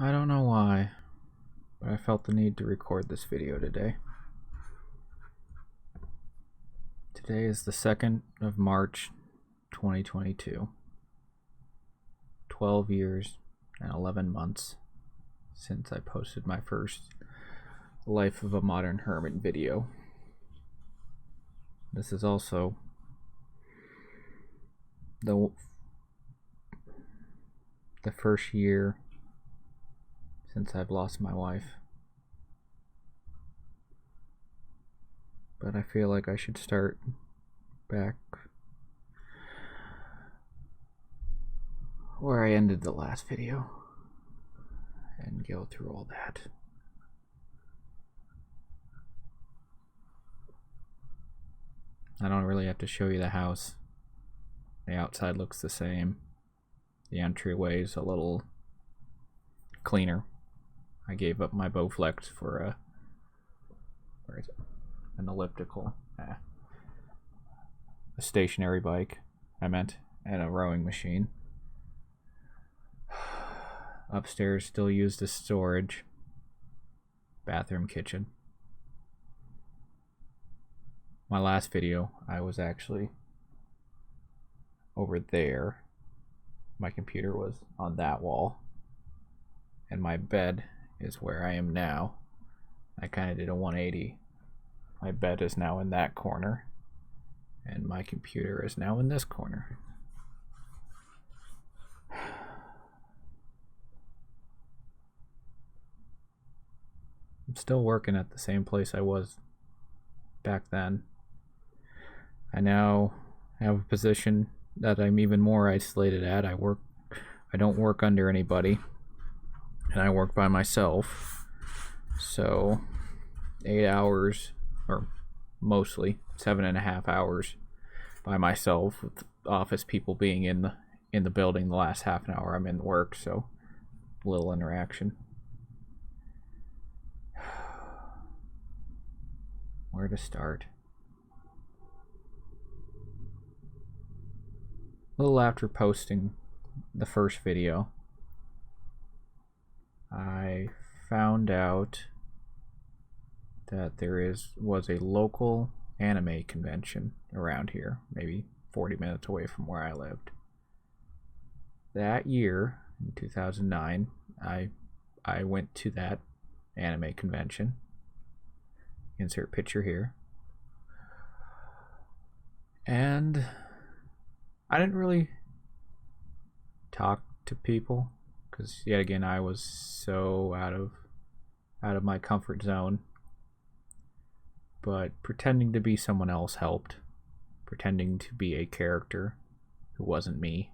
I don't know why, but I felt the need to record this video today. Today is the 2nd of March, 2022. 12 years and 11 months since I posted my first Life of a Modern Hermit video. This is also the first year since I've lost my wife. But I feel like I should start back where I ended the last video and go through all that. I don't really have to show you the house. The outside looks the same. The entryway is a little cleaner. I gave up my Bowflex for a an elliptical, a stationary bike, I meant, and a rowing machine. Upstairs still used as storage. Bathroom, kitchen. My last video, I was actually over there. My computer was on that wall, and my bed is where I am now. I kind of did a 180. My bed is now in that corner, and my computer is now in this corner. I'm still working at the same place I was back then. I now have a position that I'm even more isolated at. I don't work under anybody, and I work by myself. So 8 hours, or mostly 7.5 hours by myself, with office people being in the building the last half an hour I'm in work, so little interaction. Where to start? A little after posting the first video, I found out that there was a local anime convention around here, maybe 40 minutes away from where I lived. That year, in 2009, I went to that anime convention. Insert picture here. And I didn't really talk to people because, yet again, I was so out of my comfort zone. But pretending to be someone else helped. Pretending to be a character who wasn't me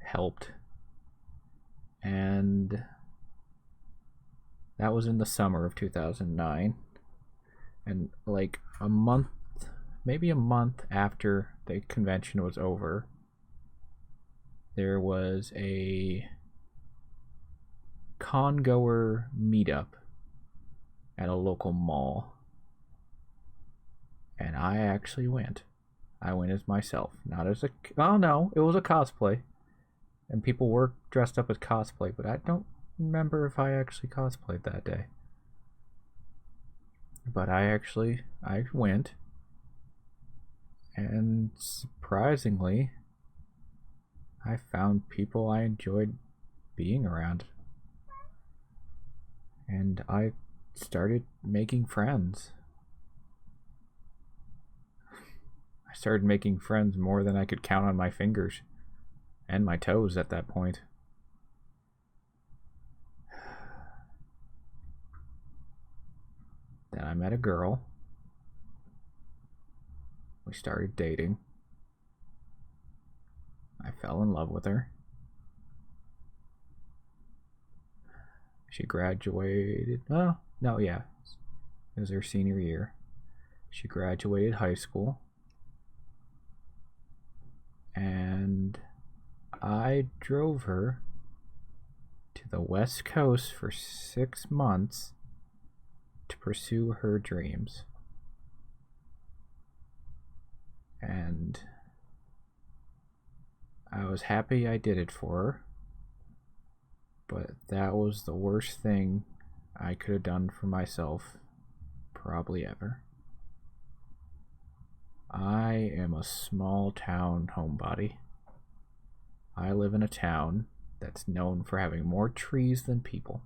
helped. And that was in the summer of 2009. And like maybe a month after the convention was over, there was a con-goer meetup at a local mall. And I actually went. I went as myself, not as oh no, it was a cosplay. And people were dressed up as cosplay, but I don't remember if I actually cosplayed that day. But I went, and surprisingly, I found people I enjoyed being around. And I started making friends. I started making friends more than I could count on my fingers and my toes at that point. Then I met a girl. We started dating. I fell in love with her. She graduated. Oh, no, yeah. It was her senior year. She graduated high school. And I drove her to the West Coast for 6 months to pursue her dreams. And I was happy I did it for her. But that was the worst thing I could have done for myself, probably ever. I am a small town homebody. I live in a town that's known for having more trees than people.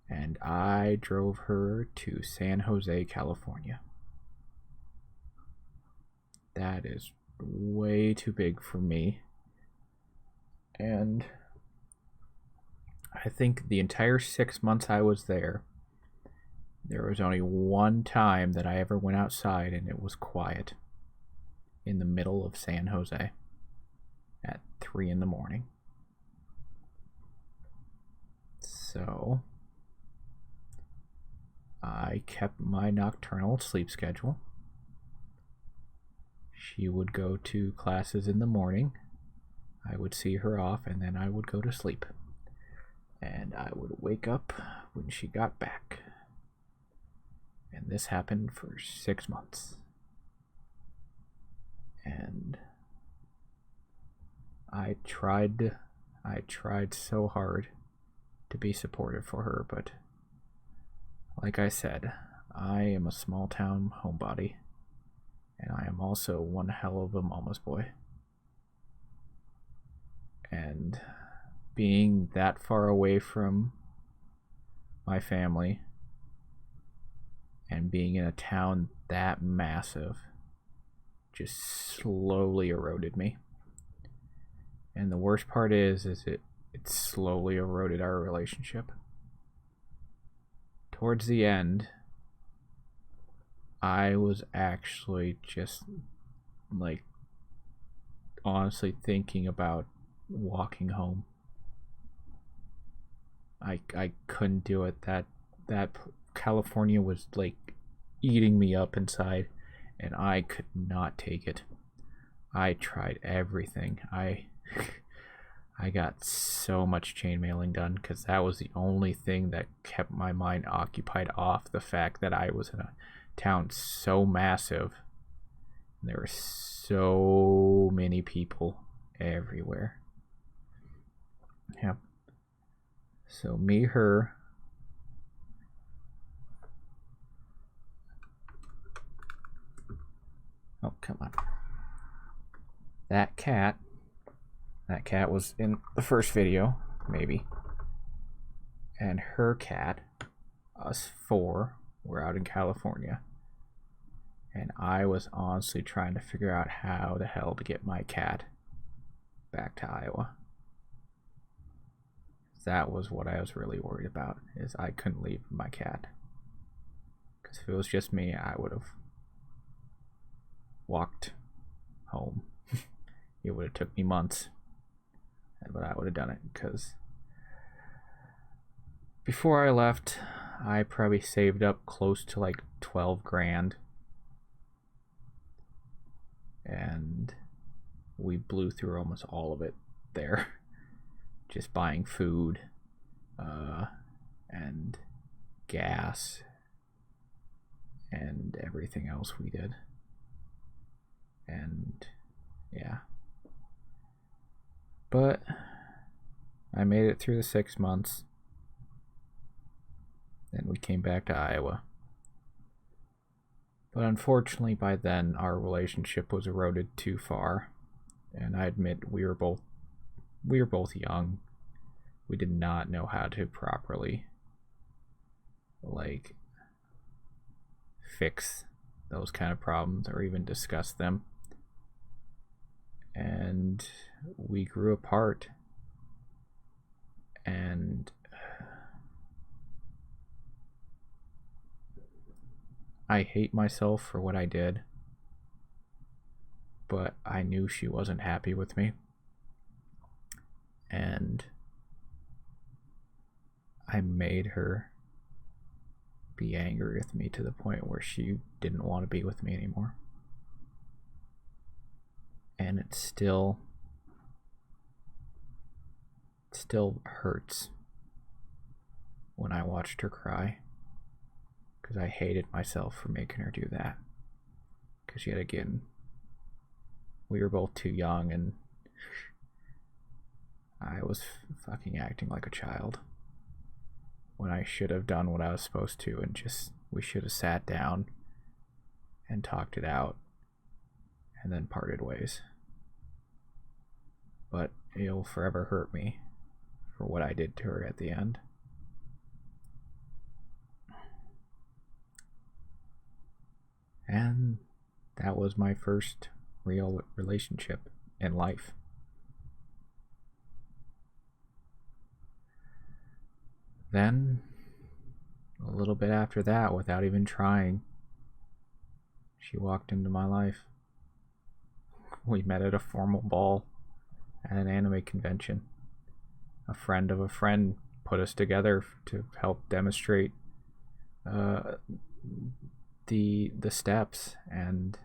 And I drove her to San Jose, California. That is way too big for me. And I think the entire 6 months I was there was only one time that I ever went outside and it was quiet in the middle of San Jose at 3 in the morning. So I kept my nocturnal sleep schedule. She would go to classes in the morning. I would see her off and then I would go to sleep. And I would wake up when she got back. And this happened for 6 months. And I tried so hard to be supportive for her, but like I said, I am a small town homebody, and I am also one hell of a mama's boy. And being that far away from my family and being in a town that massive just slowly eroded me. And the worst part is it slowly eroded our relationship. Towards the end, I was actually just like honestly thinking about walking home. I couldn't do it. That California was like eating me up inside, and I could not take it. I tried everything. I got so much chain mailing done because that was the only thing that kept my mind occupied off the fact that I was in a town so massive. There were so many people everywhere. Yep. So me, her. Oh, come on. That cat was in the first video, maybe. And her cat, us four, were out in California. And I was honestly trying to figure out how the hell to get my cat back to Iowa. That was what I was really worried about, is I couldn't leave my cat. Because if it was just me, I would have walked home. It would have took me months, but I would have done it because before I left, I probably saved up close to like 12 grand, and we blew through almost all of it there, just buying food and gas and everything else we did. And yeah, but I made it through the 6 months. Then we came back to Iowa. But unfortunately, by then, our relationship was eroded too far. And I admit we were both young. We did not know how to properly, like, fix those kind of problems or even discuss them. And we grew apart. And I hate myself for what I did, but I knew she wasn't happy with me. And I made her be angry with me to the point where she didn't want to be with me anymore. And it still hurts when I watched her cry, because I hated myself for making her do that. Because yet again, we were both too young, and I was fucking acting like a child when I should have done what I was supposed to, and we should have sat down and talked it out and then parted ways. But it'll forever hurt me for what I did to her at the end. And that was my first real relationship in life. Then, a little bit after that, without even trying, she walked into my life. We met at a formal ball at an anime convention. A friend of a friend put us together to help demonstrate the steps, and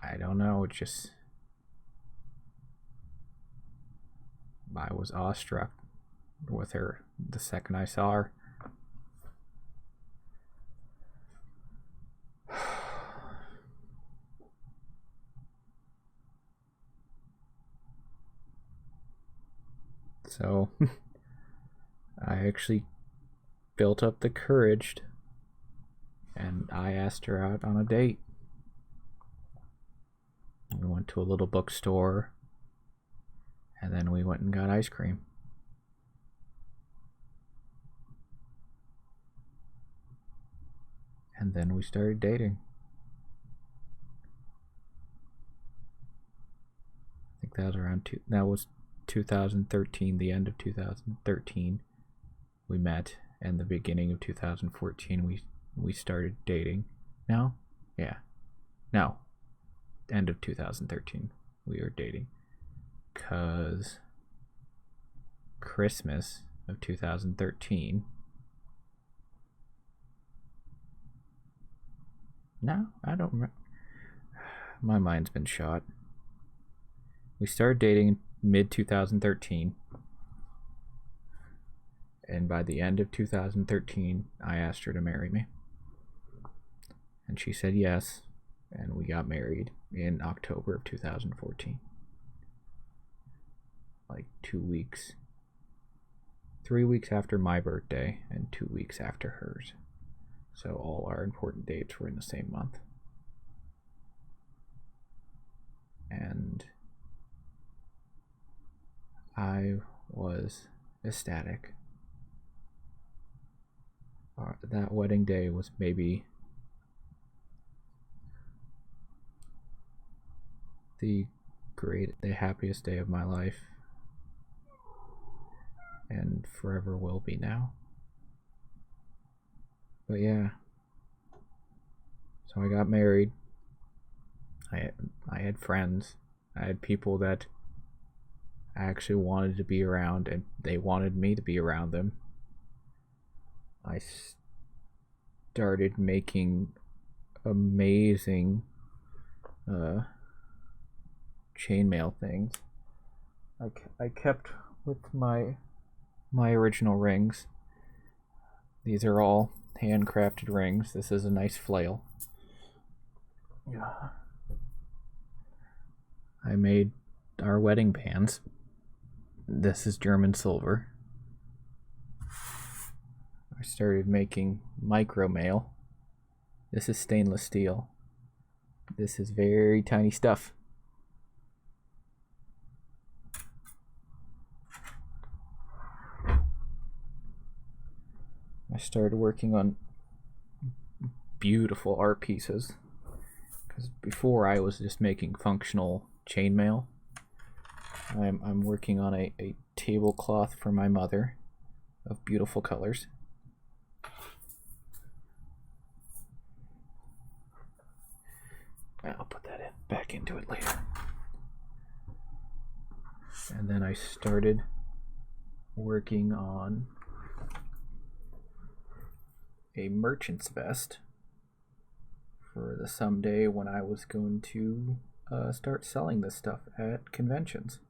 I don't know, I was awestruck with her the second I saw her. So I actually built up the courage, and I asked her out on a date. We went to a little bookstore, and then we went and got ice cream. And then we started dating. I think that was 2013, the end of 2013 we met, and the beginning of 2014 we started dating. No? Yeah. No. End of 2013 we were dating. 'Cause Christmas of 2013. No, I don't remember. My mind's been shot. We started dating in mid-2013. And by the end of 2013, I asked her to marry me. And she said yes. And we got married in October of 2014. Like 2 weeks. 3 weeks after my birthday and 2 weeks after hers. So all our important dates were in the same month. And I was ecstatic. That wedding day was maybe the happiest day of my life, and forever will be now. But yeah, so I got married. I had friends. I had people that I actually wanted to be around, and they wanted me to be around them. I started making amazing chainmail things. I kept with my original rings. These are all handcrafted rings. This is a nice flail. Yeah. I made our wedding bands. This is German silver. I started making micro mail. This is stainless steel. This is very tiny stuff. I started working on beautiful art pieces, because before I was just making functional chainmail. I'm working on a tablecloth for my mother of beautiful colors. I'll put that back into it later. And then I started working on a merchant's vest for the someday when I was going to start selling this stuff at conventions.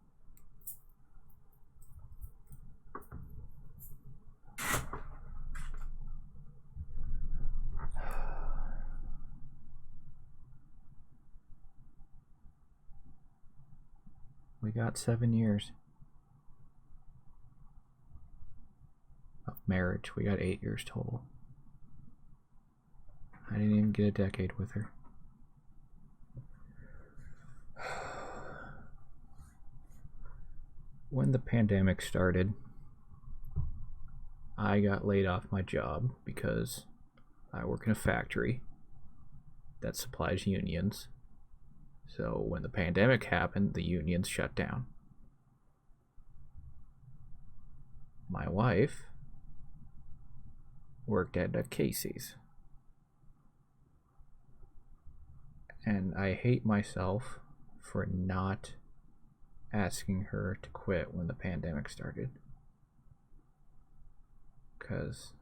We got 7 years. marriage. We got 8 years total. I didn't even get a decade with her. When the pandemic started, I got laid off my job because I work in a factory that supplies unions. So when the pandemic happened, the unions shut down. My wife worked at a Casey's. And I hate myself for not asking her to quit when the pandemic started. Because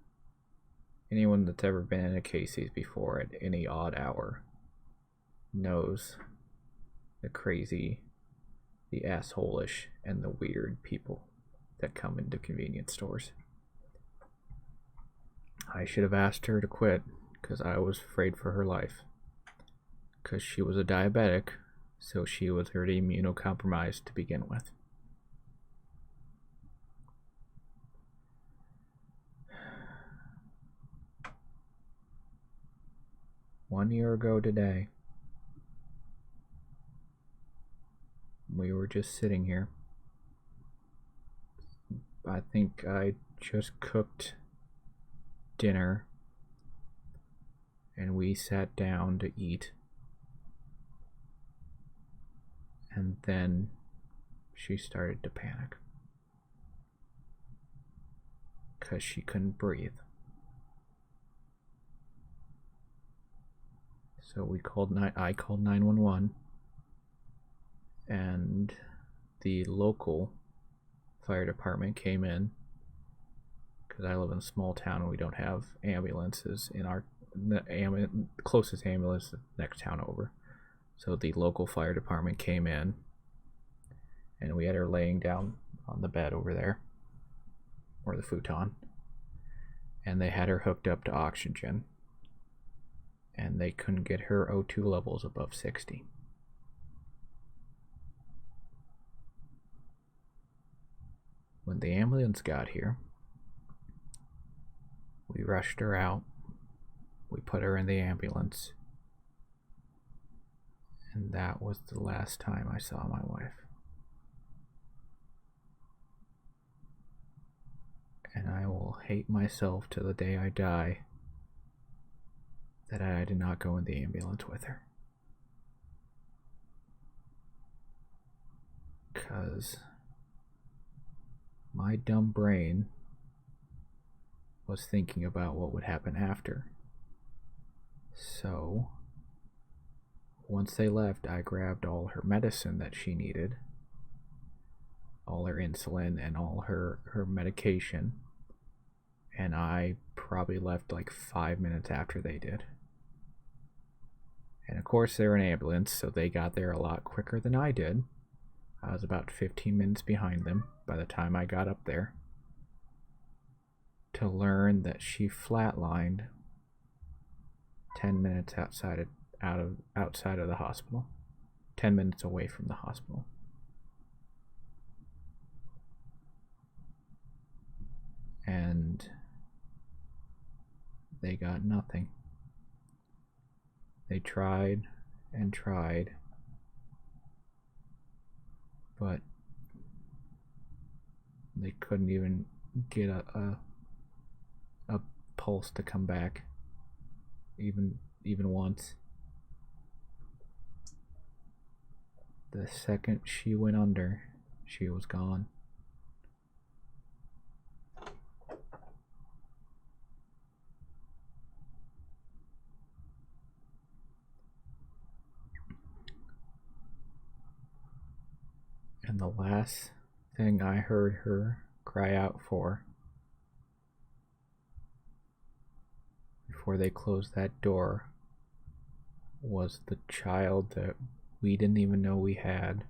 anyone that's ever been in a Casey's before at any odd hour knows the crazy, the asshole-ish, and the weird people that come into convenience stores. I should have asked her to quit because I was afraid for her life. Because she was a diabetic, so she was already immunocompromised to begin with. One year ago today, we were just sitting here. I think I just cooked dinner and we sat down to eat. And then she started to panic because she couldn't breathe. So I called 911, and the local fire department came in because I live in a small town and we don't have ambulances in the closest ambulance is the next town over. So the local fire department came in and we had her laying down on the bed over there, or the futon, and they had her hooked up to oxygen, and they couldn't get her O2 levels above 60. When the ambulance got here, we rushed her out, we put her in the ambulance, and that was the last time I saw my wife. And I will hate myself to the day I die that I did not go in the ambulance with her. 'Cause my dumb brain was thinking about what would happen after. So once they left, I grabbed all her medicine that she needed, all her insulin and all her medication, and I probably left like 5 minutes after they did. And of course they're an ambulance, so they got there a lot quicker than I did. I was about 15 minutes behind them by the time I got up there, to learn that she flatlined 10 minutes outside of the hospital, 10 minutes away from the hospital. And they got nothing. They tried and tried, but they couldn't even get a pulse to come back, even once. The second she went under, she was gone. And the last thing I heard her cry out for before they closed that door was the child that we didn't even know we had,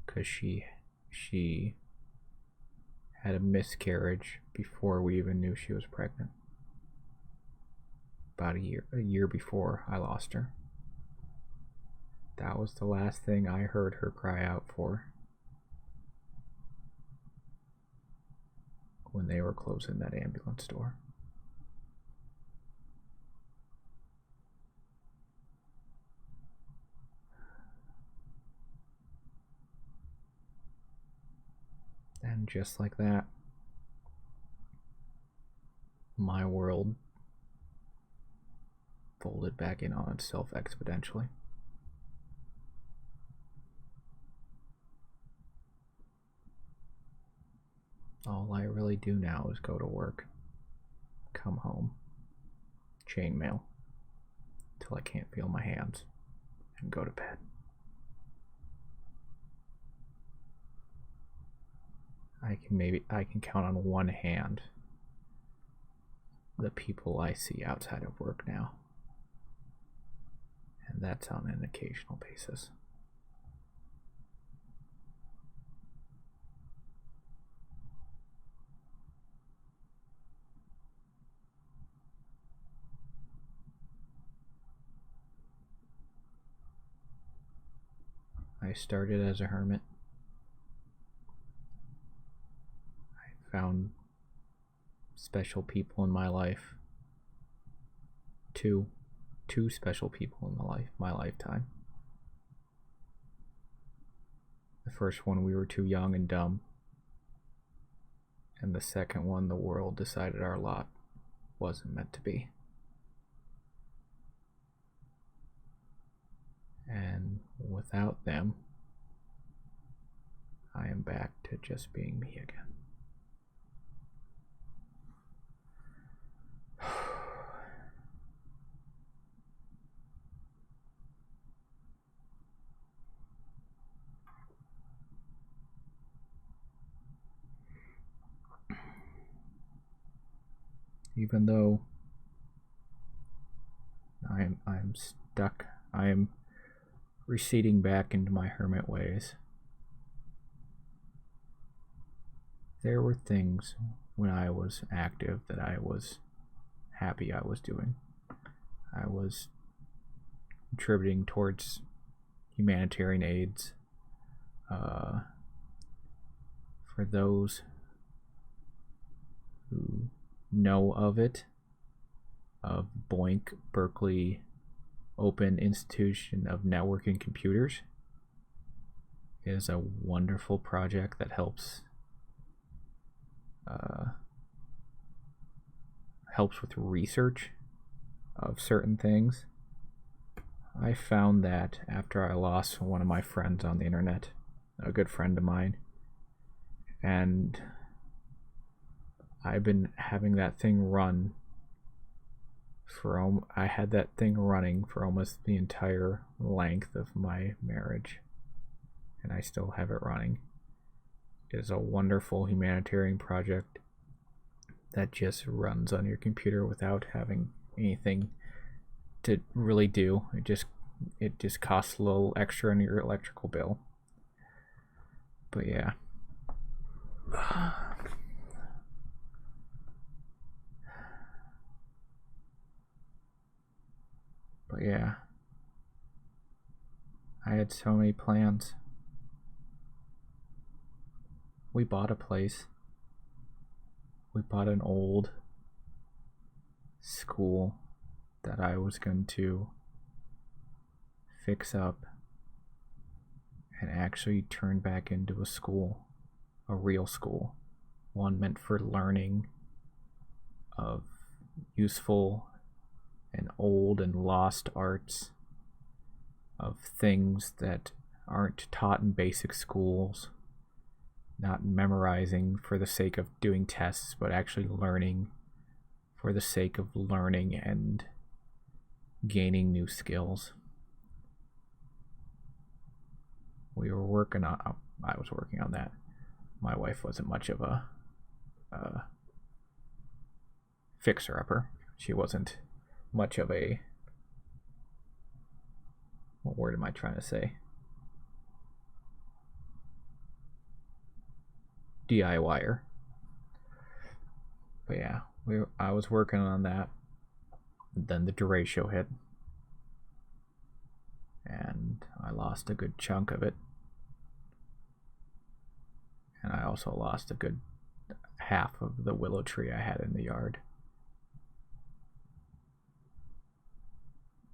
because she had a miscarriage before we even knew she was pregnant. About a year before I lost her. That was the last thing I heard her cry out for. when they were closing that ambulance door. And just like that, my world folded back in on itself exponentially. All I really do now is go to work, come home, chainmail till I can't feel my hands, and go to bed. I can count on one hand the people I see outside of work now, and that's on an occasional basis. I started as a hermit. I found special people in my life. Two special people in my lifetime. The first one, we were too young and dumb. And the second one, the world decided our lot wasn't meant to be. And without them, I am back to just being me again. Even though I'm stuck, I am receding back into my hermit ways. There were things when I was active that I was happy I was doing. I was contributing towards humanitarian aids for those who know of it, of Boink Berkeley Open Institution of Networking Computers. It is a wonderful project that helps with research of certain things. I found that after I lost one of my friends on the internet, a good friend of mine, and I've been having that thing run I had that thing running for almost the entire length of my marriage, and I still have it running. It is a wonderful humanitarian project that just runs on your computer without having anything to really do. It just costs a little extra on your electrical bill. But yeah. But yeah, I had so many plans. We bought a place. We bought an old school that I was going to fix up and actually turn back into a school, a real school, one meant for learning of useful and old and lost arts, of things that aren't taught in basic schools, not memorizing for the sake of doing tests, but actually learning for the sake of learning and gaining new skills. I was working on that. My wife wasn't much of a fixer-upper. She wasn't much of a, what word am I trying to say? DIYer. But yeah, I was working on that. Then the derecho hit, and I lost a good chunk of it. And I also lost a good half of the willow tree I had in the yard.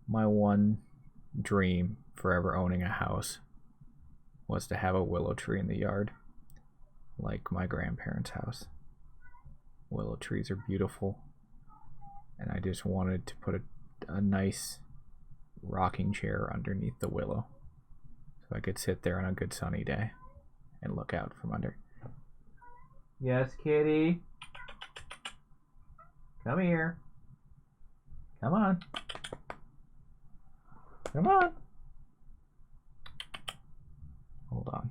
My one dream for ever owning a house was to have a willow tree in the yard, like my grandparents' house. Willow trees are beautiful, and I just wanted to put a nice rocking chair underneath the willow so I could sit there on a good sunny day and look out from under. Yes, kitty? Come here. Come on. Come on. Hold on.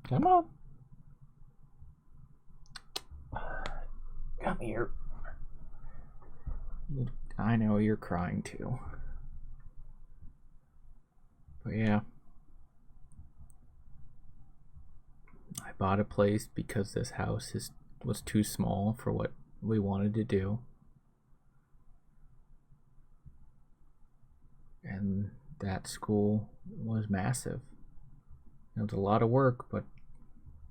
Come on. Come here. I know you're crying too. But yeah. I bought a place because this house was too small for what we wanted to do. And that school was massive. It was a lot of work, but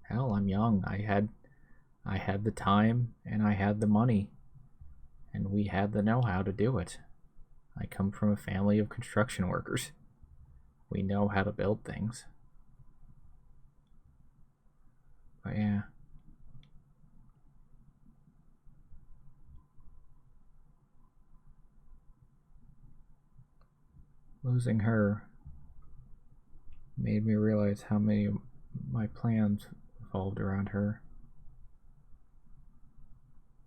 hell, I'm young. I had the time and I had the money, and we had the know-how to do it. I come from a family of construction workers. We know how to build things. But yeah. Losing her made me realize how many of my plans revolved around her.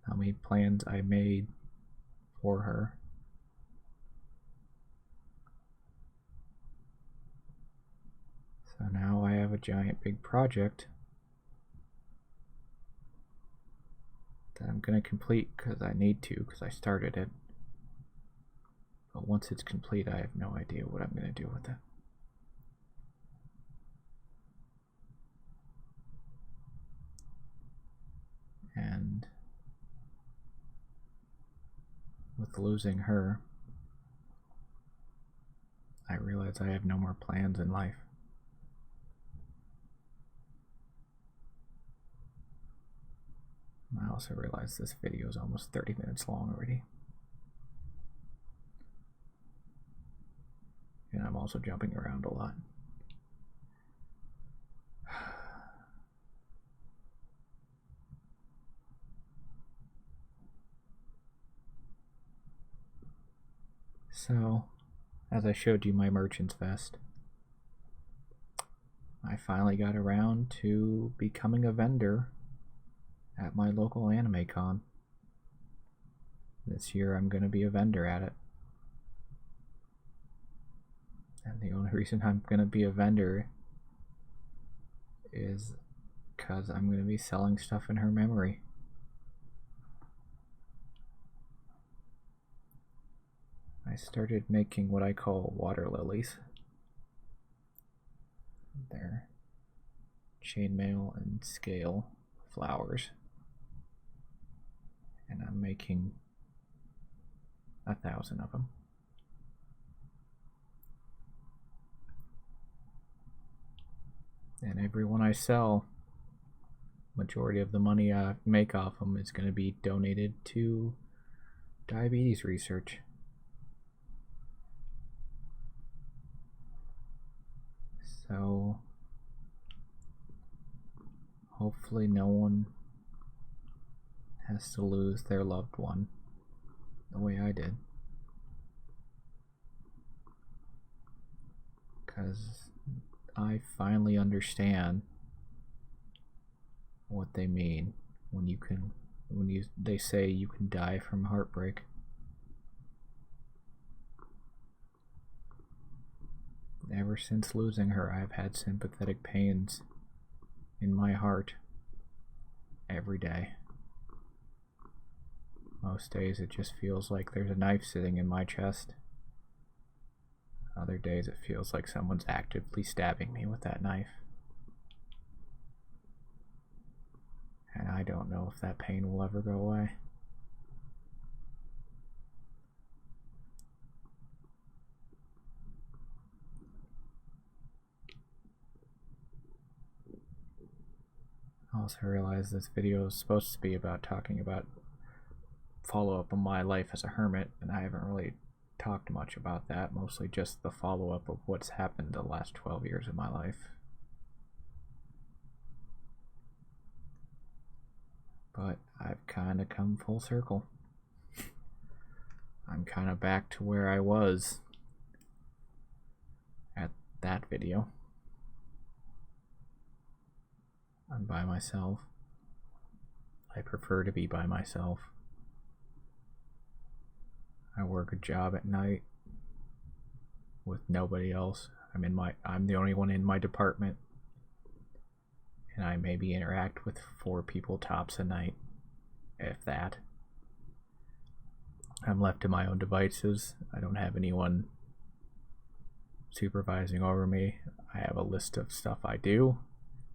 How many plans I made for her. So now I have a giant big project that I'm going to complete because I need to, because I started it. But once it's complete, I have no idea what I'm going to do with it. And with losing her, I realize I have no more plans in life. I also realize this video is almost 30 minutes long already. And I'm also jumping around a lot. So, as I showed you my merchant's vest, I finally got around to becoming a vendor at my local anime con. This year I'm going to be a vendor at it. And the only reason I'm going to be a vendor is because I'm going to be selling stuff in her memory. I started making what I call water lilies. They're chainmail and scale flowers. And I'm making 1,000 of them. And every one I sell, majority of the money I make off them is going to be donated to diabetes research. So hopefully no one has to lose their loved one the way I did. Because I finally understand what they mean when they say you can die from heartbreak. Ever since losing her, I've had sympathetic pains in my heart every day. Most days it just feels like there's a knife sitting in my chest. Other days it feels like someone's actively stabbing me with that knife. And I don't know if that pain will ever go away. also realized this video is supposed to be about talking about follow-up on my life as a hermit, and I haven't really talked much about that, mostly just the follow-up of what's happened the last 12 years of my life. But I've kind of come full circle. I'm kind of back to where I was at that video. I'm by myself. I prefer to be by myself. I work a job at night with nobody else. I'm the only one in my department, and I maybe interact with 4 people tops a night, if that. I'm left to my own devices. I don't have anyone supervising over me. I have a list of stuff I do.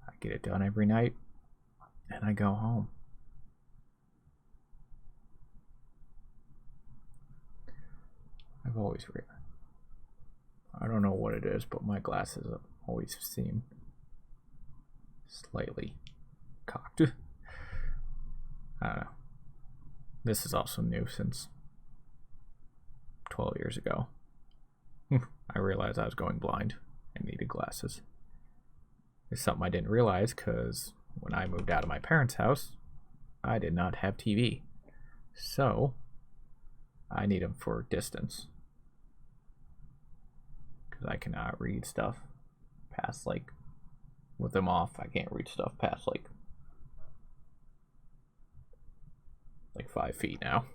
I get it done every night, and I go home. I've always I don't know what it is, but my glasses always seem slightly cocked. I don't know. This is also new since 12 years ago. I realized I was going blind and needed glasses. It's something I didn't realize because when I moved out of my parents' house, I did not have TV. So I need them for distance. Because I cannot read stuff past, like, with them off, I can't read stuff past, like 5 feet now.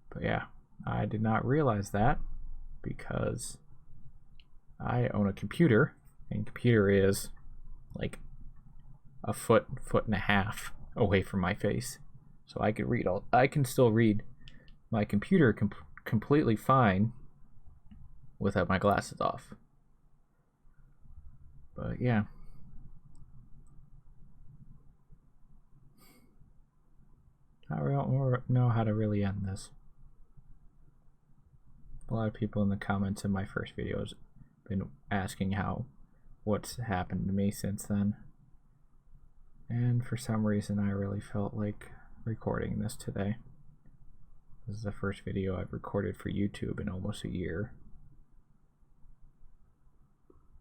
But yeah, I did not realize that because I own a computer, and computer is like a foot and a half away from my face. So I can still read my computer completely fine without my glasses off. But yeah. I don't know how to really end this. A lot of people in the comments in my first videos been asking what's happened to me since then. And for some reason I really felt like recording this today. This is the first video I've recorded for YouTube in almost a year.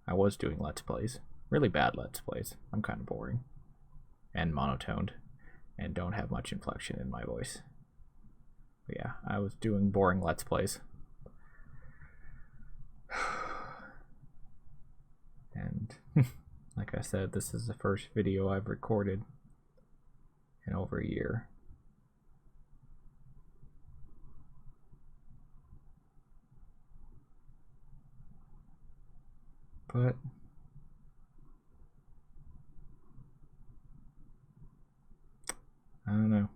I was doing Let's Plays. Really bad Let's Plays. I'm kind of boring. And monotoned. And don't have much inflection in my voice. But yeah, I was doing boring Let's Plays. And like I said, this is the first video I've recorded in over a year. But I don't know.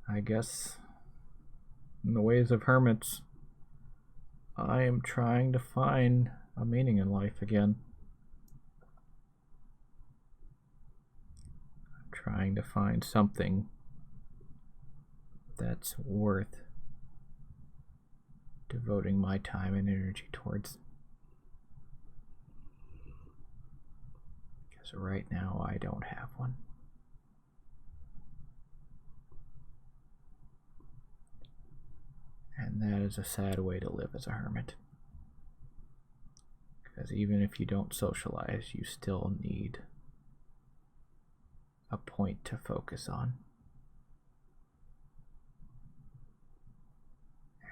I guess in the ways of hermits, I am trying to find a meaning in life again. I'm trying to find something that's worth devoting my time and energy towards. Because right now I don't have one. And that is a sad way to live as a hermit. Because even if you don't socialize, you still need a point to focus on.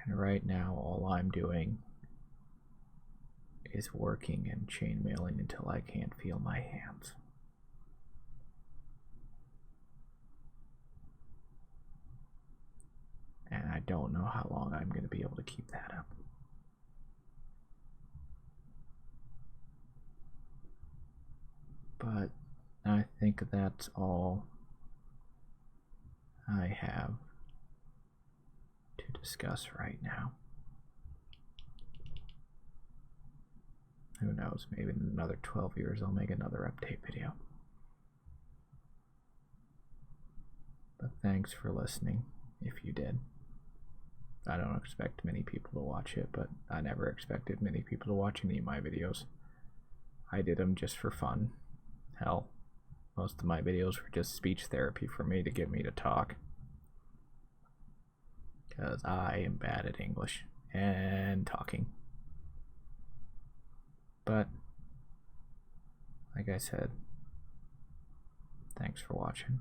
And right now, all I'm doing is working and chainmailing until I can't feel my hands. And I don't know how long I'm going to be able to keep that up. But I think that's all I have to discuss right now. Who knows, maybe in another 12 years I'll make another update video. But thanks for listening, if you did. I don't expect many people to watch it, but I never expected many people to watch any of my videos. I did them just for fun. Hell, most of my videos were just speech therapy for me to get me to talk. Because I am bad at English and talking. But, like I said, thanks for watching.